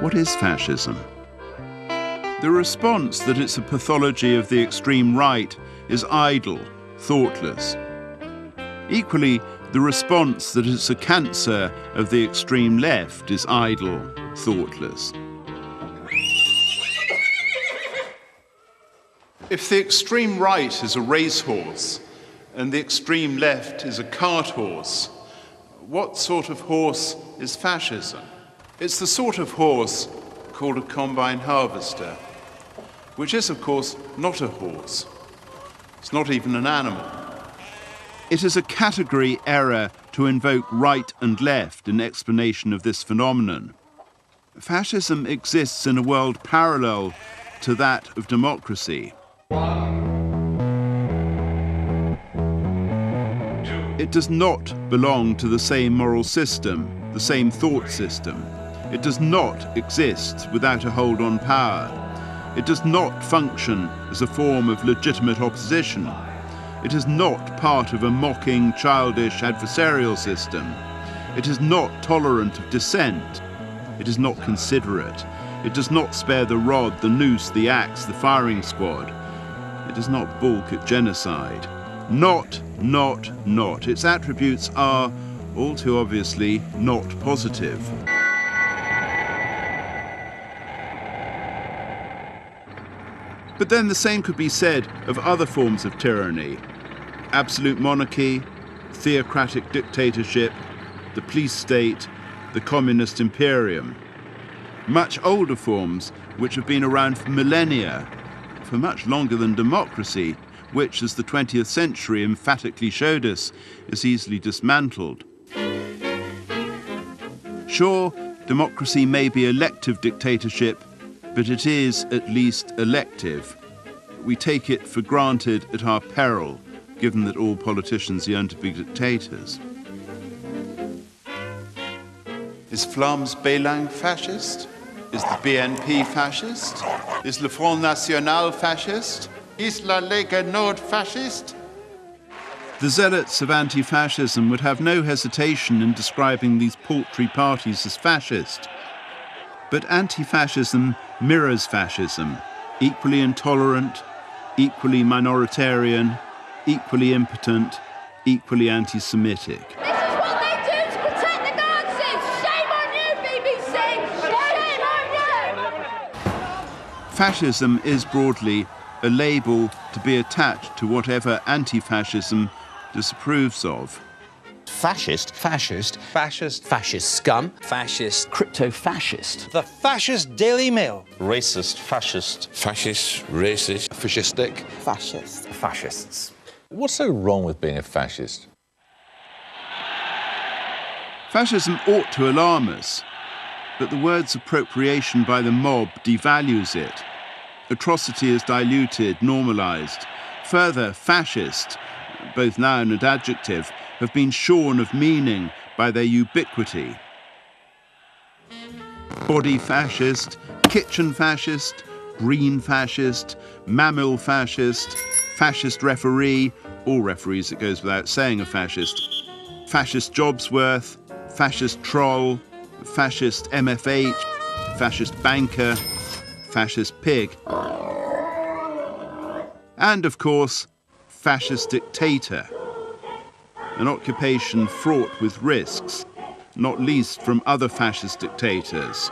What is fascism? The response that it's a pathology of the extreme right is idle, thoughtless. Equally, the response that it's a cancer of the extreme left is idle, thoughtless. If the extreme right is a racehorse and the extreme left is a cart horse, what sort of horse is fascism? It's the sort of horse called a combine harvester, which is, of course, not a horse. It's not even an animal. It is a category error to invoke right and left in explanation of this phenomenon. Fascism exists in a world parallel to that of democracy. It does not belong to the same moral system, the same thought system. It does not exist without a hold on power. It does not function as a form of legitimate opposition. It is not part of a mocking, childish, adversarial system. It is not tolerant of dissent. It is not considerate. It does not spare the rod, the noose, the axe, the firing squad. It does not balk at genocide. Not. Its attributes are, all too obviously, not positive. But then the same could be said of other forms of tyranny: absolute monarchy, theocratic dictatorship, the police state, the communist imperium. Much older forms which have been around for millennia, for much longer than democracy, which, as the 20th century emphatically showed us, is easily dismantled. Sure, democracy may be elective dictatorship, but it is at least elective. We take it for granted at our peril, given that all politicians yearn to be dictators. Is Vlaams Belang fascist? Is the BNP fascist? Is le Front National fascist? Is la Lega Nord fascist? The zealots of anti-fascism would have no hesitation in describing these paltry parties as fascist. But anti-fascism mirrors fascism, equally intolerant, equally minoritarian, equally impotent, equally anti-Semitic. This is what they do to protect the Nazis! Shame on you, BBC! Shame on you! Fascism is broadly a label to be attached to whatever anti-fascism disapproves of. Fascist. Fascist. Fascist. Fascist scum. Fascist. Crypto-fascist. The Fascist Daily Mail. Racist. Fascist. Fascist, racist, Fascistic. Fascist. Fascists. What's so wrong with being a fascist? Fascism ought to alarm us, but the word's appropriation by the mob devalues it. Atrocity is diluted, normalised. Further, fascist, both noun and adjective, have been shorn of meaning by their ubiquity. Body fascist, kitchen fascist, green fascist, mammal fascist, fascist referee, all referees, it goes without saying, are fascist, fascist Jobsworth, fascist troll, fascist MFH, fascist banker, fascist pig, and of course, fascist dictator, an occupation fraught with risks, not least from other fascist dictators.